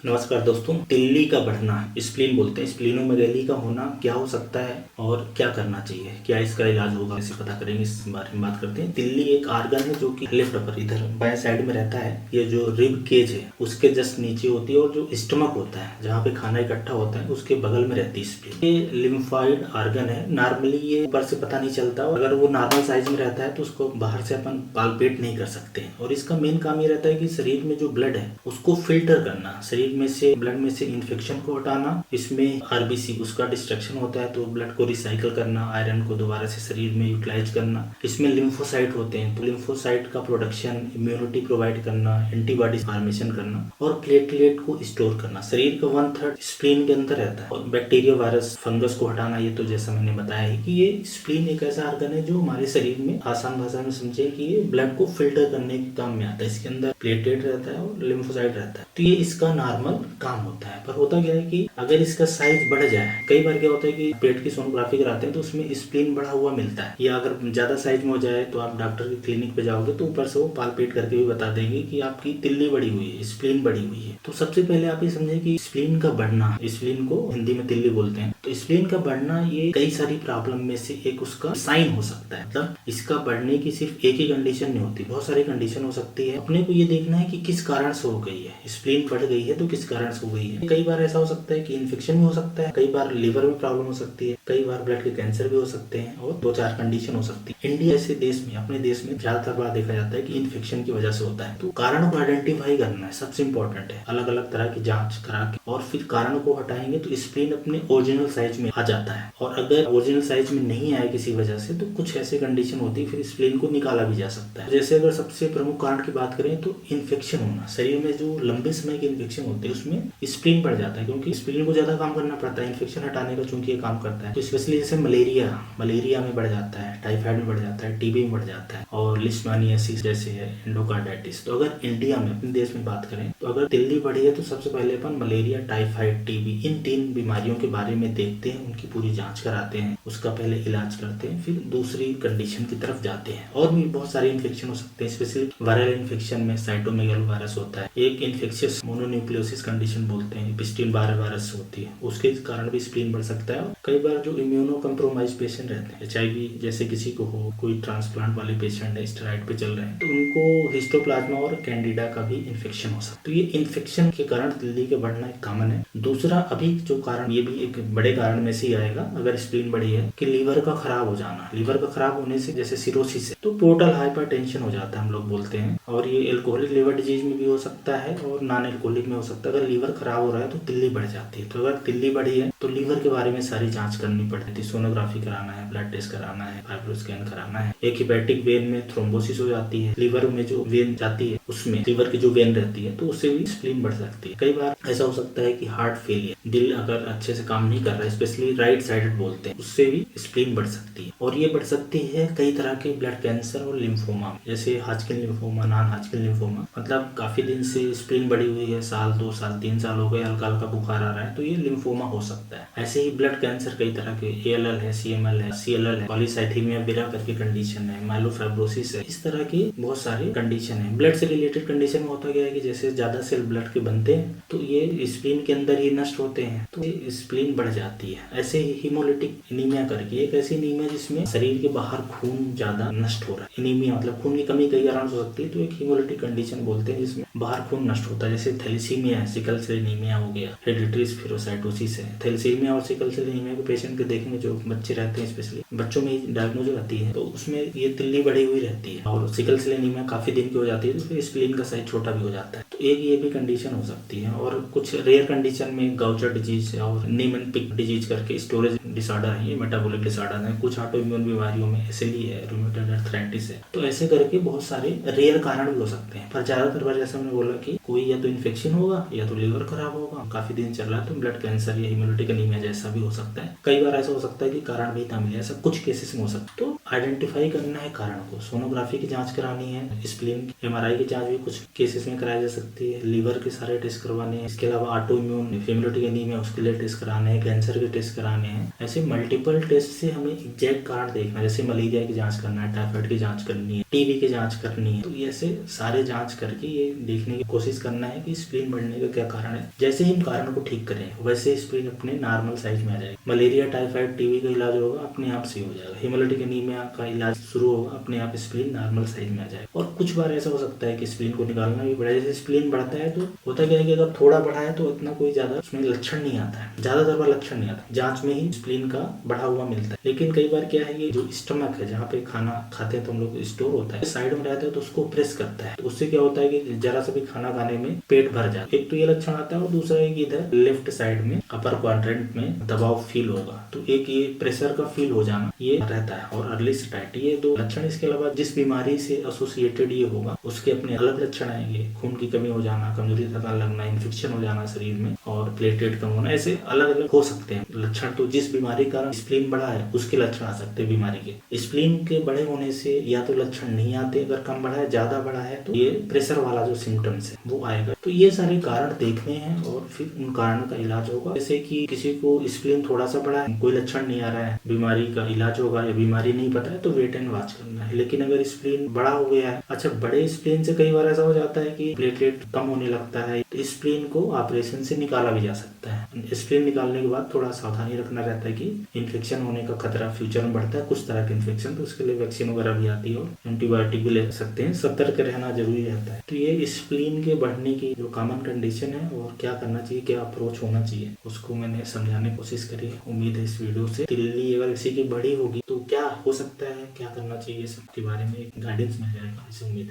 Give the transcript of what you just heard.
नमस्कार दोस्तों। तिल्ली का बढ़ना, स्प्लीन बोलते हैं, स्प्लीनोमेगैली का होना क्या हो सकता है और क्या करना चाहिए, क्या इसका इलाज होगा, इसे पता करेंगे। इस बारे में बात करते हैं। तिल्ली एक आर्गन है जो कि लेफ्ट अपर इधर बाएं साइड में रहता है। ये जो रिब केज है उसके जस्ट नीचे होती है और जो स्टमक होता है जहाँ पे खाना इकट्ठा होता है उसके बगल में रहती है स्प्लीन। ये लिम्फॉइड आर्गन है। नॉर्मली ये ऊपर से पता नहीं चलता, अगर वो नॉर्मल साइज में रहता है तो उसको बाहर से अपन पालपेट नहीं कर सकते। और इसका मेन काम ये रहता है कि शरीर में जो ब्लड है उसको फिल्टर करना, शरीर में से ब्लड में से इन्फेक्शन को हटाना। इसमें आरबीसी उसका डिस्ट्रक्शन होता है तो ब्लड को रिसाइकल करना, आयरन को दोबारा से शरीर में यूटिलाइज करना। इसमें लिम्फोसाइट होते हैं तो लिम्फोसाइट का प्रोडक्शन, इम्यूनिटी प्रोवाइड करना, एंटीबॉडी फॉर्मेशन करना और प्लेटलेट को स्टोर करना। शरीर का 1/3 स्प्लीन के अंदर रहता है। और बैक्टीरिया, वायरस, फंगस को हटाना, ये तो जैसा मैंने बताया है कि ये स्प्लीन एक ऐसा आर्गन है जो हमारे शरीर में, आसान भाषा में समझे कि ये ब्लड को फिल्टर करने के काम में आता है। इसके अंदर प्लेटलेट रहता है और लिम्फोसाइट रहता है। तो ये इसका नॉर्मल काम होता है। पर होता क्या है कि अगर इसका साइज बढ़ जाए, कई बार क्या होता है कि पेट की सोनोग्राफी कराते हैं तो उसमें स्प्लीन बढ़ा हुआ मिलता है, या अगर ज्यादा साइज में हो जाए तो आप डॉक्टर की क्लिनिक पे जाओगे तो ऊपर से वो पालपेट करके भी बता देंगे कि आपकी तिल्ली बढ़ी हुई है, स्प्लीन बढ़ी हुई है। तो सबसे पहले आप ये समझे कि स्प्लीन का बढ़ना, स्प्लीन को हिंदी में तिल्ली बोलते हैं, तो स्प्लीन का बढ़ना ये कई सारी प्रॉब्लम में से एक उसका साइन हो सकता है। मतलब इसका बढ़ने की सिर्फ एक ही कंडीशन नहीं होती, बहुत सारी कंडीशन हो सकती है। अपने को ये देखना है कि किस कारण से हो गई है स्प्लीन बढ़ गई है, तो किस कारण से हो गई है। कई बार ऐसा हो सकता है कि इन्फेक्शन भी हो सकता है, कई बार लीवर में प्रॉब्लम हो सकती है, कई बार ब्लड के कैंसर भी हो सकते हैं और 2-4 कंडीशन हो सकती है। इंडिया ऐसे देश में, अपने देश में ज्यादातर बार देखा जाता है कि इन्फेक्शन की वजह से होता है। तो कारण को आइडेंटिफाई करना है, सबसे इंपॉर्टेंट है। अलग अलग तरह की जांच करा के और फिर कारण को हटाएंगे तो स्प्लीन अपने ओरिजिनल साइज में आ जाता है। और अगर ओरिजिनल साइज में नहीं आए किसी वजह से तो कुछ ऐसी कंडीशन होती है, फिर स्प्लीन को निकाला भी जा सकता है। जैसे अगर सबसे प्रमुख कारण की बात करें तो इन्फेक्शन होना, शरीर में जो लंबे समय के इन्फेक्शन होते हैं उसमें स्प्लीन बढ़ जाता है, क्योंकि स्प्लीन को ज्यादा काम करना पड़ता है इन्फेक्शन हटाने का, चूंकि ये काम करता है। तो स्पेशली जैसे मलेरिया में बढ़ जाता है, टाइफाइड में बढ़ जाता है, टीबी में बढ़ जाता है और लिस्टमानियासिस जैसे है, एंडोकार्डाइटिस। तो अगर इंडिया में, अपने देश में बात करें तो अगर तिल्ली बढ़ी है तो सबसे पहले अपन मलेरिया, टाइफाइड, टीबी, इन 3 बीमारियों के बारे में देखते हैं, उनकी पूरी जांच कराते हैं, उसका पहले इलाज करते हैं, फिर दूसरी कंडीशन की तरफ जाते हैं। और भी बहुत सारे इन्फेक्शन हो सकते हैं, स्पेशली वायरल इन्फेक्शन में साइटोमेगालो वायरस होता है, एक इन्फेक्शियस मोनोन्यूक्लियोसिस कंडीशन बोलते हैं, पिस्टिन बार वायरस होती है, उसके कारण भी स्प्लीन बढ़ सकता है। और कई बार जो इम्यूनो कम्प्रोमाइज पेशेंट रहते हैं, एचआईवी जैसे किसी को हो, कोई ट्रांसप्लांट वाले पेशेंट है, स्टेरॉइड पे चल रहे हैं, तो उनको हिस्टोप्लाज्मा और कैंडिडा का भी इन्फेक्शन हो सकता है। तो ये इन्फेक्शन के कारण तिल्ली के बढ़ना एक कॉमन है। दूसरा अभी जो कारण, ये भी एक बड़े कारण में से ही आएगा अगर स्प्लीन बढ़ी है, कि लीवर का खराब हो जाना। लीवर का खराब होने से, जैसे सिरोसिस है तो पोर्टल हाइपरटेंशन हो जाता है, हम लोग बोलते हैं। और ये एल्कोहलिक लिवर डिजीज में भी हो सकता है और नॉन एल्कोहलिक में हो सकता है। अगर लीवर खराब हो रहा है तो तिल्ली बढ़ जाती है। तो अगर तिल्ली बढ़ी है तो लीवर के बारे में सारी जांच करनी पड़ती है, सोनोग्राफी कराना है, ब्लड टेस्ट कराना है, फाइब्रोस्कैन कराना है। एक हिपैटिक वेन में थ्रोम्बोसिस हो जाती है, लीवर में जो वेन जाती है उसमें, लीवर की जो वेन रहती है, तो उससे भी स्प्लीन बढ़ सकती है। कई बार ऐसा हो सकता है कि हार्ट फेलियर, दिल अगर अच्छे से काम नहीं कर रहा है, स्पेशली राइट साइडेड बोलते हैं, उससे भी स्प्लीन बढ़ सकती है। और ये बढ़ सकती है कई तरह के ब्लड कैंसर और लिम्फोमा, जैसे हाजकिन लिम्फोमा, नॉन हाजकिन लिम्फोमा। मतलब काफी दिन से स्प्लीन बढ़ी हुई है, साल 2 साल 3 साल हो गए, हल्का हल्का बुखार आ रहा है, तो ये लिम्फोमा हो सकता है। ऐसे ही ब्लड कैंसर कई तरह के, ALL है, CML है, CLL है, पॉलीसाइथीमिया वेरा करके कंडीशन है, माइलोफाइब्रोसिस है, इस तरह की बहुत सारी कंडीशन है। ब्लड से रिलेटेड कंडीशन में होता क्या है कि जैसे ज्यादा सेल ब्लड के बनते हैं तो ये स्प्लीन के अंदर ही नष्ट होते हैं, तो ये स्प्लीन बढ़ जाती है। ऐसे ही हीमोलिटिक एनीमिया करके एक ऐसी एनीमिया जिसमें शरीर के बाहर खून ज्यादा नष्ट हो रहा है। एनीमिया मतलब खून की कमी कई कारण हो सकती है, तो एक हीमोलिटिक कंडीशन बोलते हैं जिसमें बाहर खून नष्ट होता है। जैसे थैलेसीमिया है, सिकल सेल एनीमिया हो गया, हेरिडिटरी स्फेरोसाइटोसिस है। थैलेसीमिया और सिकल सेल एनीमिया के पेशेंट के देखेंगे, जो बच्चे रहते हैं, स्पेशली बच्चों में डायग्नोज रहती है, तो उसमें ये तिल्ली बढ़ी हुई रहती है। और सिकल सेल एनीमिया काफी दिन की हो जाती है तो फिर स्प्लीन का साइज छोटा भी हो जाता है। तो एक ये भी कंडीशन हो सकती है। और कुछ रेयर कंडीशन में गाउचर डिजीज और नीमन-पिक डिजीज करके स्टोरेज डिसऑर्डर है, ये मेटाबॉलिक डिसऑर्डर है। कुछ ऑटो इम्यून बीमारियों में SLE है, रूमेटॉइड आर्थराइटिस है। तो ऐसे करके बहुत सारे रेयर कारण भी हो सकते हैं। पर ज्यादातर बार जैसे मैंने बोला कि कोई या तो इन्फेक्शन होगा या तो लीवर खराब होगा, काफी दिन चल रहा है तो ब्लड कैंसर या हीमोलिटिक एनीमिया जैसा भी हो सकता है। कई बार ऐसा हो सकता है कि कारण भी ना मिले, ऐसा कुछ केसेस में हो सकता है। तो आइडेंटिफाई करना है कारण को, सोनोग्राफी की जांच करानी है, स्प्लीन MRI की जांच भी कुछ केसेस में कराई जा सकती है, लीवर के सारे टेस्ट करवाने हैं। इसके अलावा ऑटो इम्यून हीमोलिटिक एनीमिया, उसके लिए टेस्ट कराने हैं, कैंसर के टेस्ट कराने हैं। ऐसे मल्टीपल टेस्ट से हमें एग्जैक्ट कारण देखना है, जैसे मलेरिया की जांच करना है, टाइफाइड की जांच करनी है, टीबी की जांच करनी है, तो ऐसे सारे जांच करके ये देखने की कोशिश करना है कि स्प्लीन बढ़ने का क्या कारण है। जैसे ही हम कारण को ठीक करें वैसे स्प्लीन अपने नॉर्मल साइज में आ जाएगा। मलेरिया, टाइफाइड, टीबी का इलाज होगा अपने आप से हो जाएगा। हेमोलिटिक एनीमिया का इलाज शुरू होगा, अपने आप स्प्लीन नॉर्मल साइज में आ जाएगा। और कुछ बार ऐसा हो सकता है कि स्प्लीन को निकालना भी पड़े। जैसे स्प्लीन बढ़ता है तो होता क्या है कि अगर थोड़ा बढ़ा है तो इतना कोई ज्यादा उसमें लक्षण नहीं आता है, ज्यादातर बार लक्षण नहीं आता, जांच में ही स्प्लीन का बढ़ा हुआ मिलता है। लेकिन कई बार क्या है, ये जो स्टमक है जहाँ पे खाना खाते हैं तो हम लोग स्टोर होता है, साइड में रहता है तो उसको प्रेस करता है, तो उससे क्या होता है कि जरा सा भी खाना खाने में पेट भर जाता है। एक तो ये लक्षण आता है और दूसरा एक इधर लेफ्ट साइड में अपर क्वाड्रेंट में दबाव फील होगा, तो एक ये प्रेशर का फील हो जाना ये रहता है। और अर्ली सैटिस्फैक्शन, ये दो लक्षण। इसके अलावा जिस बीमारी से एसोसिएटेड ये होगा उसके अपने अलग लक्षण आएंगे। खून की कमी हो जाना, कमजोरी थका लगना, इन्फेक्शन हो जाना शरीर में और प्लेटलेट कम होना, ऐसे अलग अलग हो सकते हैं लक्षण। तो जिस बीमारी का स्प्लीन बढ़ा है उसके लक्षण आ सकते हैं बीमारी के। स्प्लीन के बड़े होने से या तो लक्षण नहीं आते, अगर कम बढ़ा है, ज्यादा बढ़ा है तो ये प्रेशर वाला जो सिम्टम्स है वो आएगा। तो ये सारे कारण देखने हैं और फिर उन कारणों का इलाज होगा। जैसे कि किसी को स्प्लीन थोड़ा सा बढ़ा है, कोई लक्षण नहीं आ रहा है, बीमारी का इलाज होगा या बीमारी नहीं पता है तो वेट एंड वॉच करना है। लेकिन अगर स्प्लीन बड़ा हो गया है, अच्छा बड़े स्प्लीन से कई बार ऐसा हो जाता है कि प्लेटलेट कम होने लगता है, तो स्प्लीन को ऑपरेशन से निकाला भी जा सकता है। स्प्लीन निकालने के बाद थोड़ा सावधानी रखना रहता है कि इन्फेक्शन होने का खतरा फ्यूचर में बढ़ता है, कुछ तरह के इन्फेक्शन, तो उसके लिए वैक्सीन वगैरह भी आती है और एंटीबायोटिक भी ले सकते हैं। सतर्क रहना जरूरी रहता है। तो ये स्प्लीन के बढ़ने की जो कॉमन कंडीशन है और क्या करना चाहिए, क्या अप्रोच होना चाहिए, उसको मैंने समझाने की कोशिश करी। उम्मीद है इस वीडियो से तिल्ली अगर किसी की बड़ी होगी तो क्या हो सकता है, क्या करना चाहिए, सबके बारे में गाइडेंस मिल जाएगा, इसे उम्मीद है।